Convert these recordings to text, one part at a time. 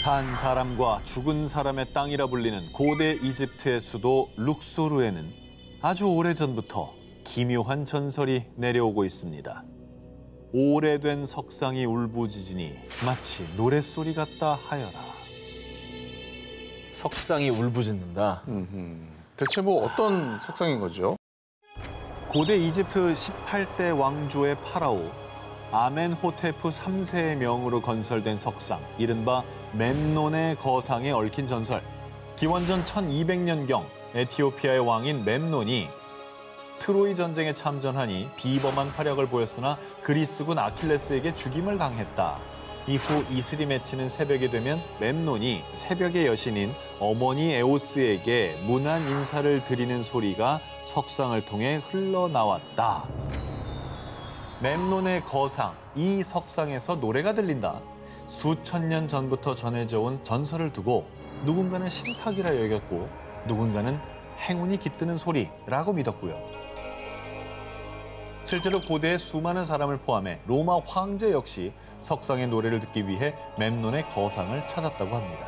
산 사람과 죽은 사람의 땅이라 불리는 고대 이집트의 수도 룩소르에는 아주 오래전부터 기묘한 전설이 내려오고 있습니다. 오래된 석상이 울부짖으니 마치 노랫소리 같다 하여라. 석상이 울부짖는다. 대체 뭐 어떤 석상인 거죠? 고대 이집트 18대 왕조의 파라오 아멘호테프 3세의 명으로 건설된 석상, 이른바 멤논의 거상에 얽힌 전설. 기원전 1200년경 에티오피아의 왕인 멤논이 트로이 전쟁에 참전하니 비범한 활약을 보였으나 그리스군 아킬레스에게 죽임을 당했다. 이후 이슬이 맺히는 새벽이 되면 멤논이 새벽의 여신인 어머니 에오스에게 문안 인사를 드리는 소리가 석상을 통해 흘러나왔다. 멤논의 거상, 이 석상에서 노래가 들린다. 수천 년 전부터 전해져 온 전설을 두고 누군가는 신탁이라 여겼고 누군가는 행운이 깃드는 소리라고 믿었고요. 실제로 고대의 수많은 사람을 포함해 로마 황제 역시 석상의 노래를 듣기 위해 멤논의 거상을 찾았다고 합니다.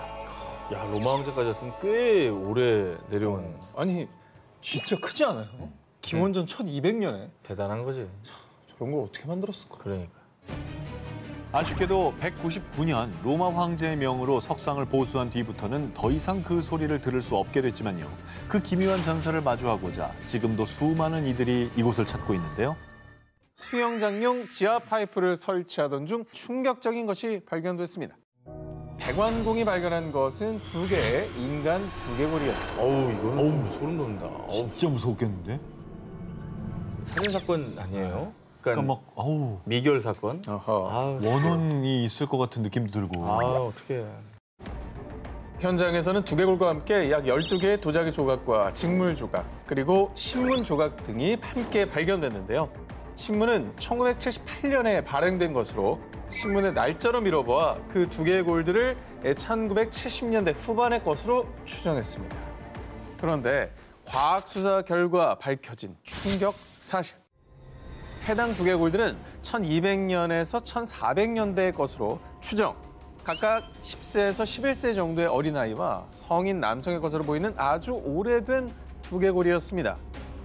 야, 로마 황제까지 왔으면 꽤 오래 내려온. 아니 진짜 크지 않아요? 기원전 1200년에 대단한 거지. 저런 걸 어떻게 만들었을까? 그러니까. 아쉽게도 199년 로마 황제의 명으로 석상을 보수한 뒤부터는 더 이상 그 소리를 들을 수 없게 됐지만요. 그 기묘한 전설을 마주하고자 지금도 수많은 이들이 이곳을 찾고 있는데요. 수영장용 지하 파이프를 설치하던 중 충격적인 것이 발견됐습니다. 백완공이 발견한 것은 두 개의 인간 두개골이었습니다. 어우, 이거는 좀 소름 돋는다. 진짜 무서웠겠는데? 살인 사건 아니에요? 그러니까 막 아우 미결 사건. 어허. 원혼이 있을 것 같은 느낌도 들고. 어떡해. 현장에서는 두개골과 함께 약 12개의 도자기 조각과 직물 조각, 그리고 신문 조각 등이 함께 발견됐는데요. 신문은 1978년에 발행된 것으로 신문의 날짜로 미뤄보아 그 두개골들을 1970년대 후반의 것으로 추정했습니다. 그런데 과학 수사 결과 밝혀진 충격 사실. 해당 두개골들은 1200년에서 1400년대의 것으로 추정. 각각 10세에서 11세 정도의 어린아이와 성인 남성의 것으로 보이는 아주 오래된 두개골이었습니다.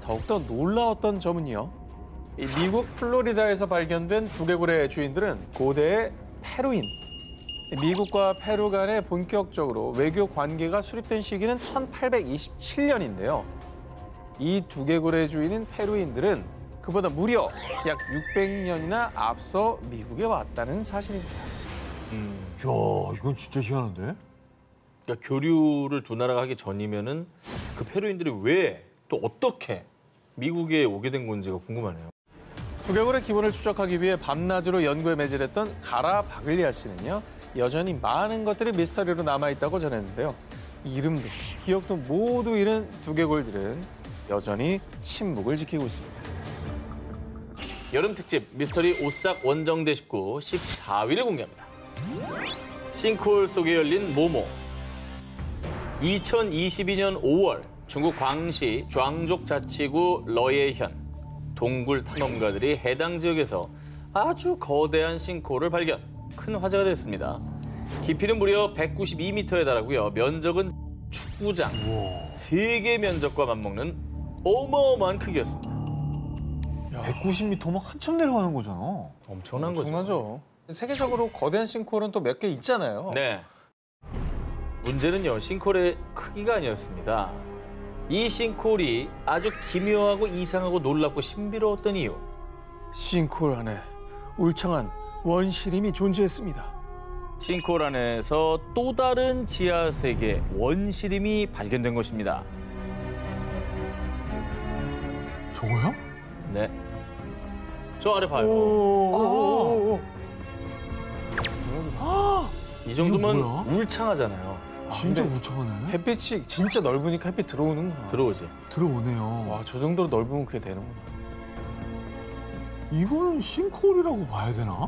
더욱더 놀라웠던 점은요. 미국 플로리다에서 발견된 두개골의 주인들은 고대의 페루인. 미국과 페루 간에 본격적으로 외교 관계가 수립된 시기는 1827년인데요. 이 두개골의 주인인 페루인들은 그보다 무려 약 600년이나 앞서 미국에 왔다는 사실입니다. 이야, 이건 진짜 희한한데? 그러니까 교류를 두 나라가 하기 전이면은 그 페루인들이 왜 또 어떻게 미국에 오게 된 건지가 궁금하네요. 두개골의 기본을 추적하기 위해 밤낮으로 연구에 매진했던 가라 바글리아 씨는요. 여전히 많은 것들이 미스터리로 남아있다고 전했는데요. 이름도 기억도 모두 잃은 두개골들은 여전히 침묵을 지키고 있습니다. 여름 특집 미스터리 오싹 원정대 19 14위를 공개합니다. 싱크홀 속에 열린 모모. 2022년 5월 중국 광시 좌ang족 자치구 러예현 동굴 탐험가들이 해당 지역에서 아주 거대한 싱크홀을 발견. 큰 화제가 됐습니다. 깊이는 무려 192m에 달하고요. 면적은 축구장 3개 면적과 맞먹는 어마어마한 크기였습니다. 190m면 한참 내려가는 거잖아. 엄청난 거죠. 엄청나죠. 세계적으로 거대한 싱크홀은 또 몇 개 있잖아요. 네. 문제는요, 싱크홀의 크기가 아니었습니다. 이 싱크홀이 아주 기묘하고 이상하고 놀랍고 신비로웠던 이유. 싱크홀 안에 울창한 원시림이 존재했습니다. 싱크홀 안에서 또 다른 지하 세계 원시림이 발견된 것입니다. 저거요? 네. 저 아래 봐요. 이 정도면 이거 뭐야? 울창하잖아요. 진짜 근데 울창하네. 햇빛이 진짜 넓으니까 햇빛 들어오는구나. 들어오지. 들어오네요. 와, 저 정도로 넓으면 그게 되는구나. 이거는 싱크홀이라고 봐야 되나?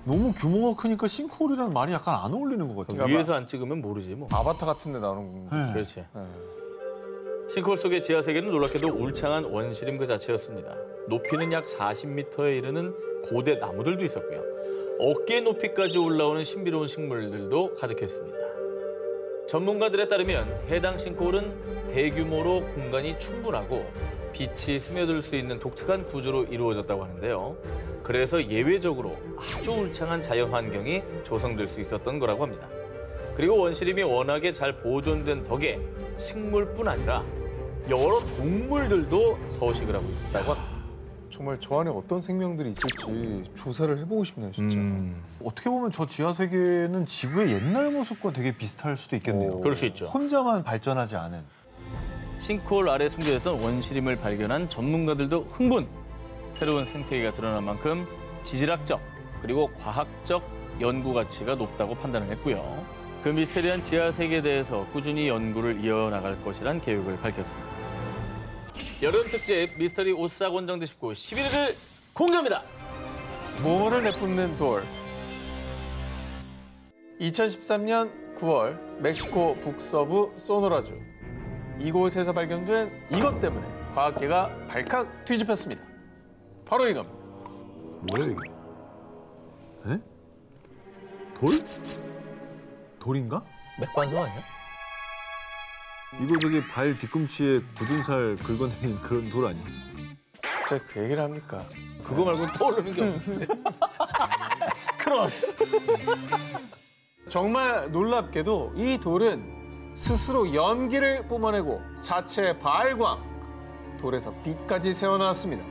너무 규모가 크니까 싱크홀이라는 말이 약간 안 어울리는 것 같아요. 위에서 안 찍으면 모르지 뭐. 아바타 같은 데 나오는 거. 네. 그렇지. 네. 싱크홀 속의 지하 세계는 놀랍게도 울창한 원시림 그 자체였습니다. 높이는 약 40m에 이르는 고대 나무들도 있었고요. 어깨 높이까지 올라오는 신비로운 식물들도 가득했습니다. 전문가들에 따르면 해당 싱크홀은 대규모로 공간이 충분하고 빛이 스며들 수 있는 독특한 구조로 이루어졌다고 하는데요. 그래서 예외적으로 아주 울창한 자연 환경이 조성될 수 있었던 거라고 합니다. 그리고 원시림이 워낙에 잘 보존된 덕에 식물뿐 아니라 여러 동물들도 서식을 하고 있다고 합니다. 정말 저 안에 어떤 생명들이 있을지 조사를 해보고 싶네요, 진짜. 어떻게 보면 저 지하 세계는 지구의 옛날 모습과 되게 비슷할 수도 있겠네요. 그럴 수 있죠. 혼자만 발전하지 않은. 싱크홀 아래 숨겨졌던 원시림을 발견한 전문가들도 흥분! 새로운 생태계가 드러난 만큼 지질학적 그리고 과학적 연구 가치가 높다고 판단을 했고요. 그 미스테리한 지하 세계에 대해서 꾸준히 연구를 이어나갈 것이란 계획을 밝혔습니다. 여름 특집 미스터리 오싹 원정대 19 11일을 공개합니다. 모모를 내뿜는 돌. 2013년 9월 멕시코 북서부 소노라주. 이곳에서 발견된 이것 때문에 과학계가 발칵 뒤집혔습니다. 바로 이겁니다. 뭐야 이게? 에? 돌? 돌인가? 맥반석 아니야? 이거 저기 발 뒤꿈치에 굳은 살 긁어내는 그런 돌 아니야? 갑자기 그 얘기를 합니까? 그거 말고 떠오르는 게 없는데. 크로스. 정말 놀랍게도 이 돌은 스스로 연기를 뿜어내고 자체 발광, 돌에서 빛까지 새어나왔습니다.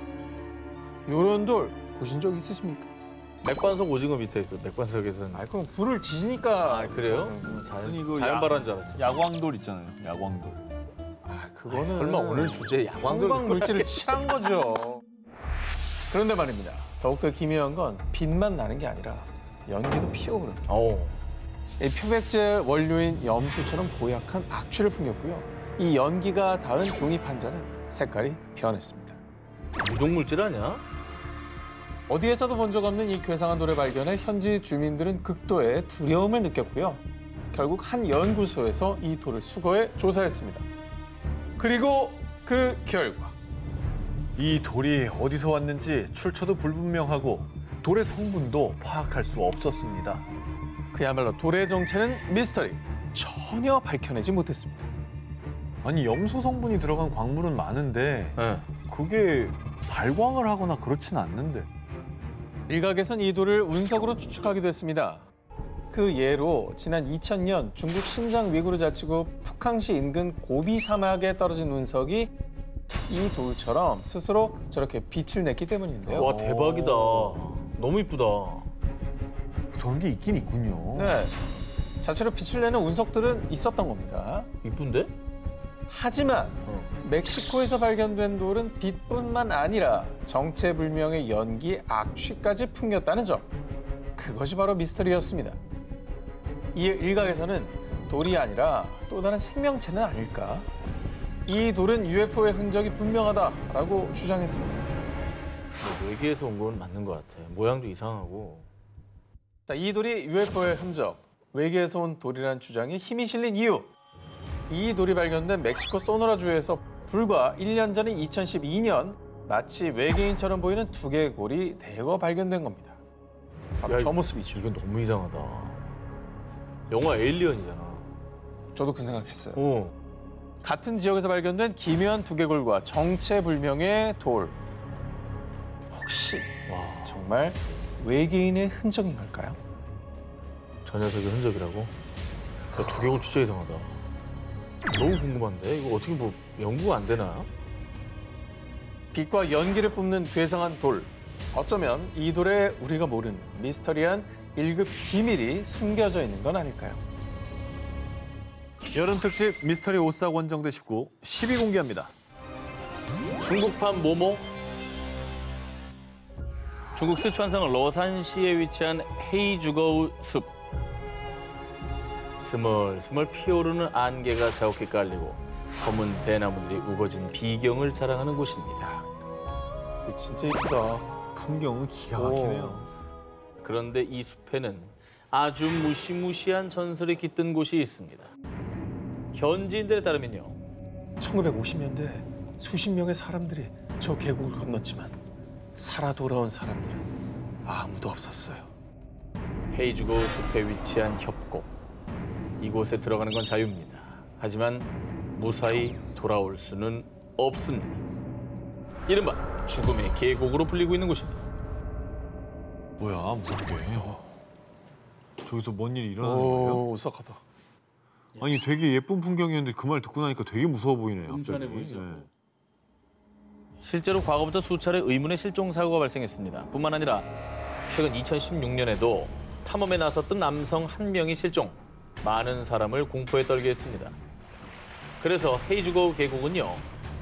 이런 돌 보신 적 있으십니까? 맥반석 오징어 밑에 그 맥반석에서는. 아, 그럼 불을 지지니까. 아, 그래요? 아니 이거 자연 발화인 줄 알았지. 야광돌 있잖아요. 야광돌. 아, 그거는 설마 오늘 주제 야광돌 형광 물질을 칠한 거죠. 그런데 말입니다. 더욱더 기묘한 건 빛만 나는 게 아니라 연기도 피어오릅니다. 이 표백제 원료인 염소처럼 고약한 악취를 풍겼고요. 이 연기가 닿은 종이 판자는 색깔이 변했습니다. 유독물질 아니야? 어디에서도 본 적 없는 이 괴상한 돌의 발견에 현지 주민들은 극도의 두려움을 느꼈고요. 결국 한 연구소에서 이 돌을 수거해 조사했습니다. 그리고 그 결과. 이 돌이 어디서 왔는지 출처도 불분명하고 돌의 성분도 파악할 수 없었습니다. 그야말로 돌의 정체는 미스터리. 전혀 밝혀내지 못했습니다. 아니 염소 성분이 들어간 광물은 많은데 네. 그게 발광을 하거나 그렇진 않는데. 일각에선 이 돌을 운석으로 추측하기도 했습니다. 그 예로 지난 2000년 중국 신장 위구르 자치구 푸캉시 인근 고비 사막에 떨어진 운석이 이 돌처럼 스스로 저렇게 빛을 냈기 때문인데요. 와 대박이다. 너무 이쁘다. 저런 게 있긴 있군요. 네, 자체로 빛을 내는 운석들은 있었던 겁니다. 이쁜데? 하지만 멕시코에서 발견된 돌은 빛뿐만 아니라 정체불명의 연기, 악취까지 풍겼다는 점. 그것이 바로 미스터리였습니다. 이에 일각에서는 돌이 아니라 또 다른 생명체는 아닐까? 이 돌은 UFO의 흔적이 분명하다라고 주장했습니다. 외계에서 온 건 맞는 것 같아. 모양도 이상하고. 자, 이 돌이 UFO의 흔적, 외계에서 온 돌이라는 주장에 힘이 실린 이유. 이 돌이 발견된 멕시코 소노라주에서 불과 1년 전인 2012년 마치 외계인처럼 보이는 두개골이 대거 발견된 겁니다. 바로 야, 저 모습이죠. 이건 너무 이상하다. 영화 에일리언이잖아. 저도 그 생각했어요. 어. 같은 지역에서 발견된 기묘한 두개골과 정체불명의 돌. 혹시 와, 정말 외계인의 흔적인 걸까요? 저 녀석의 흔적이라고? 야, 두개골 진짜 이상하다. 너무 궁금한데? 이거 어떻게 뭐 연구가 안 되나? 빛과 연기를 뿜는 괴상한 돌. 어쩌면 이 돌에 우리가 모르는 미스터리한 1급 비밀이 숨겨져 있는 건 아닐까요? 여름 특집 미스터리 오싹 원정대 19 10위 공개합니다. 중국판 모모? 중국 스촨성 러산시에 위치한 헤이주거우 숲. 스멀스멀 피어오르는 안개가 자욱히 깔리고 검은 대나무들이 우거진 비경을 자랑하는 곳입니다. 진짜 이쁘다. 풍경은 기가 막히네요. 그런데 이 숲에는 아주 무시무시한 전설이 깃든 곳이 있습니다. 현지인들에 따르면요. 1950년대 수십 명의 사람들이 저 계곡을 건넜지만 살아 돌아온 사람들은 아무도 없었어요. 헤이주고 숲에 위치한 협곡. 이곳에 들어가는 건 자유입니다. 하지만 무사히 돌아올 수는 없습니다. 이른바 죽음의 계곡으로 불리고 있는 곳입니다. 뭐야, 무섭게. 저기서 뭔 일이 일어나는 거예요? 오, 오싹하다. 아니, 되게 예쁜 풍경이었는데 그 말 듣고 나니까 되게 무서워 보이네요, 갑자기. 음산해 보이죠? 네. 실제로 과거부터 수차례 의문의 실종 사고가 발생했습니다. 뿐만 아니라 최근 2016년에도 탐험에 나섰던 남성 한 명이 실종, 많은 사람을 공포에 떨게 했습니다. 그래서 헤이주거우 계곡은요,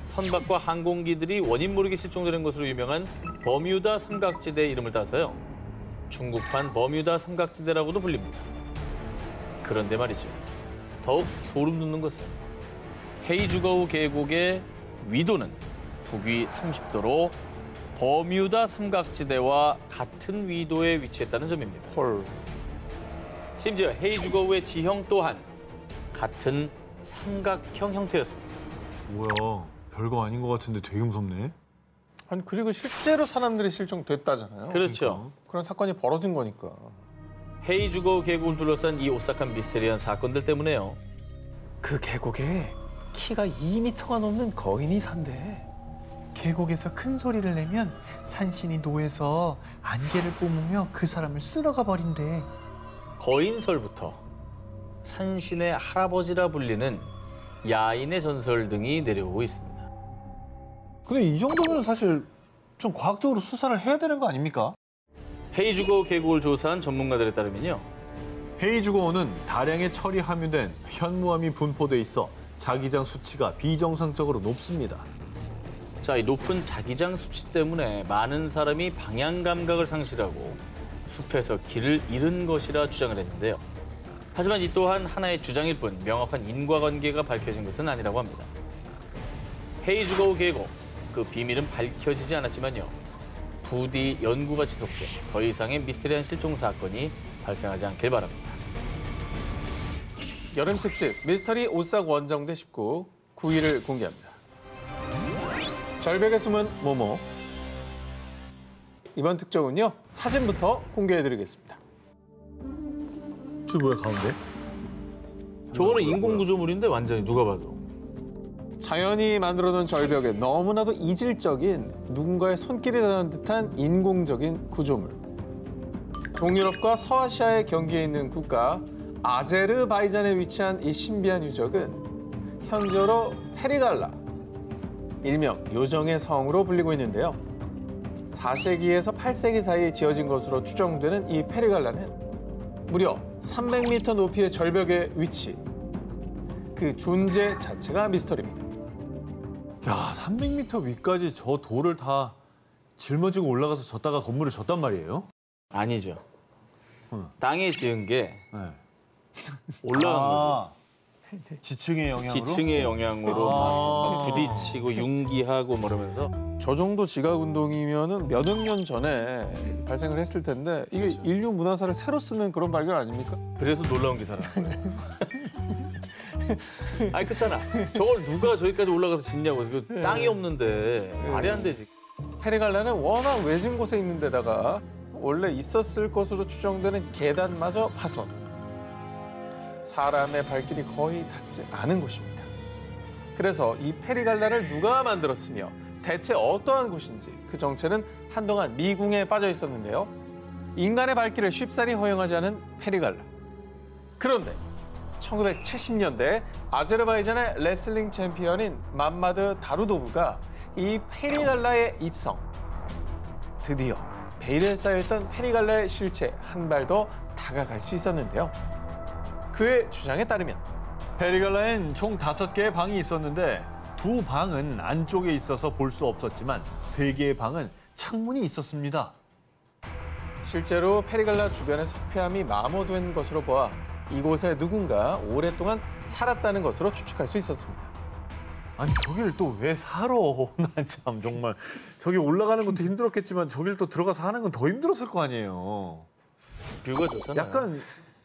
선박과 항공기들이 원인 모르게 실종되는 것으로 유명한 버뮤다 삼각지대의 이름을 따서요, 중국판 버뮤다 삼각지대라고도 불립니다. 그런데 말이죠, 더욱 소름 돋는 것은 헤이주거우 계곡의 위도는 북위 30도로 버뮤다 삼각지대와 같은 위도에 위치했다는 점입니다. 헐. 심지어 헤이주거우의 지형 또한 같은 삼각형 형태였습니다. 뭐야, 별거 아닌 것 같은데 되게 무섭네. 아니 그리고 실제로 사람들이 실종됐다잖아요. 그렇죠. 그런 사건이 벌어진 거니까. 헤이주거우 계곡을 둘러싼 이 오싹한 미스테리한 사건들 때문에요. 그 계곡에 키가 2m가 넘는 거인이 산대. 계곡에서 큰 소리를 내면 산신이 노해서 안개를 뿜으며 그 사람을 쓸어가 버린대. 거인설부터 산신의 할아버지라 불리는 야인의 전설 등이 내려오고 있습니다. 근데 이 정도면 사실 좀 과학적으로 수사를 해야 되는 거 아닙니까? 헤이주거우 계곡을 조사한 전문가들에 따르면요, 헤이주거우는 다량의 철이 함유된 현무암이 분포돼 있어 자기장 수치가 비정상적으로 높습니다. 자, 이 높은 자기장 수치 때문에 많은 사람이 방향 감각을 상실하고 숲에서 길을 잃은 것이라 주장을 했는데요. 하지만 이 또한 하나의 주장일 뿐 명확한 인과관계가 밝혀진 것은 아니라고 합니다. 헤이주거우 계곡, 그 비밀은 밝혀지지 않았지만요, 부디 연구가 지속돼 더 이상의 미스테리한 실종 사건이 발생하지 않길 바랍니다. 여름 특집 미스터리 오싹 원정대 19 9위를 공개합니다. 절벽에 숨은 모모. 이번 특종은요, 사진부터 공개해드리겠습니다. 저 뭐야, 가운데? 저거는 인공구조물인데 완전히 누가 봐도. 자연이 만들어놓은 절벽에 너무나도 이질적인 누군가의 손길이 닿은 듯한 인공적인 구조물. 동유럽과 서아시아의 경계에 있는 국가 아제르바이잔에 위치한 이 신비한 유적은 현저로 페리갈라, 일명 요정의 성으로 불리고 있는데요. 4세기에서 8세기 사이에 지어진 것으로 추정되는 이 페리갈라는 무려 300m 높이의 절벽의 위치, 그 존재 자체가 미스터리입니다. 야, 300m 위까지 저 돌을 다 짊어지고 올라가서 졌다가 건물을 졌단 말이에요? 아니죠. 땅에 지은 게 네. 올라간 거죠. 지층의 영향으로? 지층의 영향으로 막 부딪히고 융기하고 뭐 이러면서. 저 정도 지각 운동이면은 몇억 년 전에 발생을 했을 텐데 이게 인류 문화사를 새로 쓰는 그런 발견 아닙니까? 그래서 놀라운 기사라는 거예요. 아니 그렇잖아. 저걸 누가 저기까지 올라가서 짓냐고. 그 땅이 없는데 말이 안 되지. 페리갈라는 워낙 외진 곳에 있는 데다가 원래 있었을 것으로 추정되는 계단마저 파손. 사람의 발길이 거의 닿지 않은 곳입니다. 그래서 이 페리갈라를 누가 만들었으며 대체 어떠한 곳인지 그 정체는 한동안 미궁에 빠져 있었는데요. 인간의 발길을 쉽사리 허용하지 않은 페리갈라. 그런데 1970년대 아제르바이잔의 레슬링 챔피언인 맘마드 다루도브가 이 페리갈라의 입성, 드디어 베일에 쌓여있던 페리갈라의 실체 한 발 더 다가갈 수 있었는데요. 그의 주장에 따르면 페리갈라엔 총 5개의 방이 있었는데 2방은 안쪽에 있어서 볼 수 없었지만 3개의 방은 창문이 있었습니다. 실제로 페리갈라 주변의 석회암이 마모된 것으로 보아 이곳에 누군가 오랫동안 살았다는 것으로 추측할 수 있었습니다. 아니 저길 또 왜 살아? 난 참 정말 저기 올라가는 것도 힘들었겠지만 저길 또 들어가서 하는 건 더 힘들었을 거 아니에요. 뷰가 좋잖아요. 약간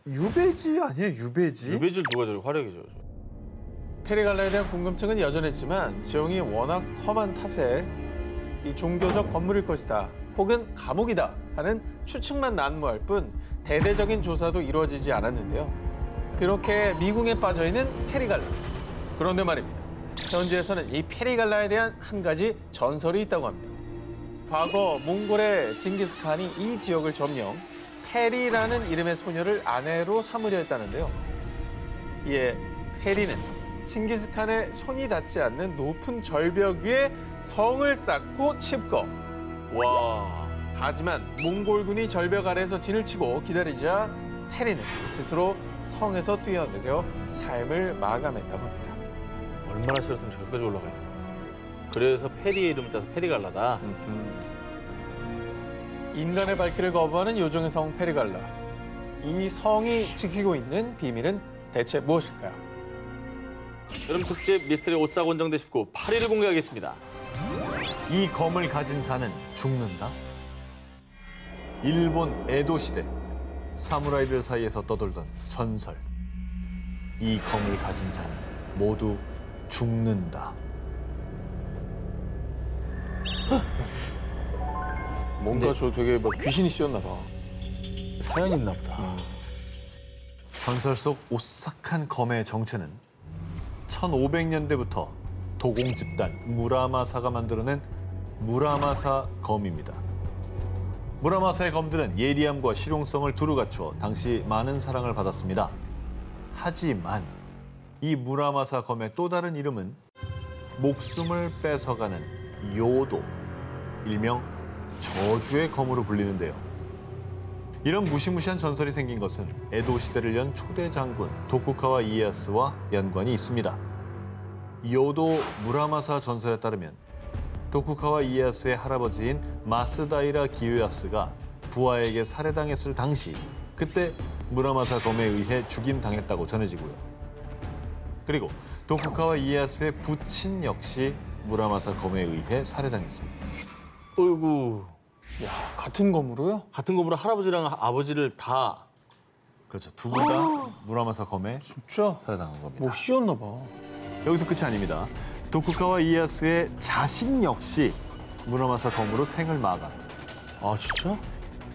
유배지 아니에요? 유배지? 유배지를 누가 저리 화려하게 줘. 페리갈라에 대한 궁금증은 여전했지만 지형이 워낙 험한 탓에 이 종교적 건물일 것이다 혹은 감옥이다 하는 추측만 난무할 뿐 대대적인 조사도 이루어지지 않았는데요. 그렇게 미궁에 빠져있는 페리갈라. 그런데 말입니다. 현지에서는 이 페리갈라에 대한 한 가지 전설이 있다고 합니다. 과거 몽골의 징기스칸이 이 지역을 점령, 페리라는 이름의 소녀를 아내로 삼으려 했다는데요. 이에 페리는 칭기스칸의 손이 닿지 않는 높은 절벽 위에 성을 쌓고 칩거. 와. 하지만 몽골군이 절벽 아래에서 진을 치고 기다리자 페리는 스스로 성에서 뛰어내려 삶을 마감했다고 합니다. 얼마나 싫었으면 저기까지 올라가 있나. 그래서 페리의 이름을 따서 페리갈라다. 인간의 발길을 거부하는 요정의 성 페리갈라. 이 성이 지키고 있는 비밀은 대체 무엇일까요? 여름 특집 미스터리 옷사곤정대 19 8위를 공개하겠습니다. 이 검을 가진 자는 죽는다. 일본 에도 시대 사무라이들 사이에서 떠돌던 전설. 이 검을 가진 자는 모두 죽는다. 뭔가 네. 저 되게 막 귀신이 씌었나 봐. 사연이 있나 보다. 전설 속 오싹한 검의 정체는 1500년대부터 도공 집단 무라마사가 만들어낸 무라마사 검입니다. 무라마사의 검들은 예리함과 실용성을 두루 갖추어 당시 많은 사랑을 받았습니다. 하지만 이 무라마사 검의 또 다른 이름은 목숨을 뺏어가는 요도, 일명 저주의 검으로 불리는데요. 이런 무시무시한 전설이 생긴 것은 에도 시대를 연 초대 장군 도쿠가와 이에야스와 연관이 있습니다. 요도 무라마사 전설에 따르면 도쿠가와 이에야스의 할아버지인 마스다이라 기요야스가 부하에게 살해당했을 당시 그때 무라마사 검에 의해 죽임당했다고 전해지고요. 그리고 도쿠가와 이에야스의 부친 역시 무라마사 검에 의해 살해당했습니다. 어이구. 야, 같은 검으로요? 같은 검으로 할아버지랑 아버지를 다. 그렇죠. 두 분 다 무라마사 검에 진짜 살해당한 겁니다. 뭐 씌었나 봐. 여기서 끝이 아닙니다. 도쿠가와 이에야스의 자식 역시 무라마사 검으로 생을 마감. 아, 진짜?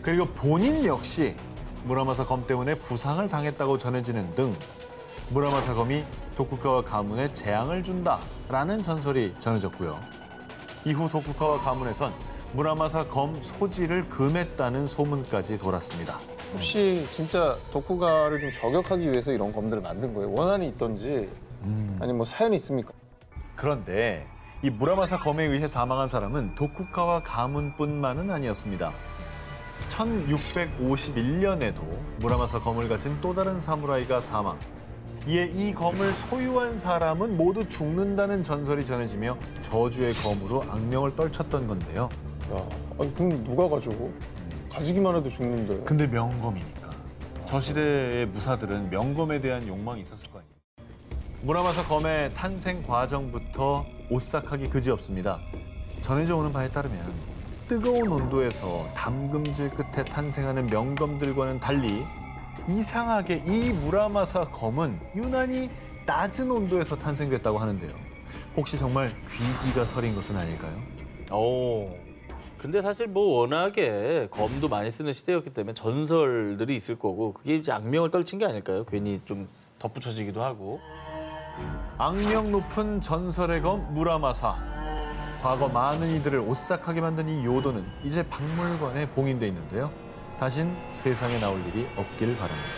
그리고 본인 역시 무라마사 검 때문에 부상을 당했다고 전해지는 등 무라마사 검이 도쿠가와 가문에 재앙을 준다라는 전설이 전해졌고요. 이후 도쿠가와 가문에선 무라마사 검 소지를 금했다는 소문까지 돌았습니다. 혹시 진짜 도쿠가를 좀 저격하기 위해서 이런 검들을 만든 거예요? 원한이 있던지 아니면 뭐 사연이 있습니까? 그런데 이 무라마사 검에 의해 사망한 사람은 도쿠가와 가문뿐만은 아니었습니다. 1651년에도 무라마사 검을 가진 또 다른 사무라이가 사망. 이에 이 검을 소유한 사람은 모두 죽는다는 전설이 전해지며 저주의 검으로 악명을 떨쳤던 건데요. 야, 아니 그럼 누가 가지고? 가지기만 해도 죽는데. 근데 명검이니까. 저 시대의 무사들은 명검에 대한 욕망이 있었을 거 아니에요. 무라마사 검의 탄생 과정부터 오싹하기 그지없습니다. 전해져 오는 바에 따르면 뜨거운 온도에서 담금질 끝에 탄생하는 명검들과는 달리 이상하게 이 무라마사 검은 유난히 낮은 온도에서 탄생됐다고 하는데요. 혹시 정말 귀기가 설인 것은 아닐까요? 오. 근데 사실 뭐 워낙에 검도 많이 쓰는 시대였기 때문에 전설들이 있을 거고 그게 이제 악명을 떨친 게 아닐까요? 괜히 좀 덧붙여지기도 하고. 악명 높은 전설의 검 무라마사. 과거 많은 이들을 오싹하게 만든 이 요도는 이제 박물관에 봉인돼 있는데요. 다신 세상에 나올 일이 없기를 바랍니다.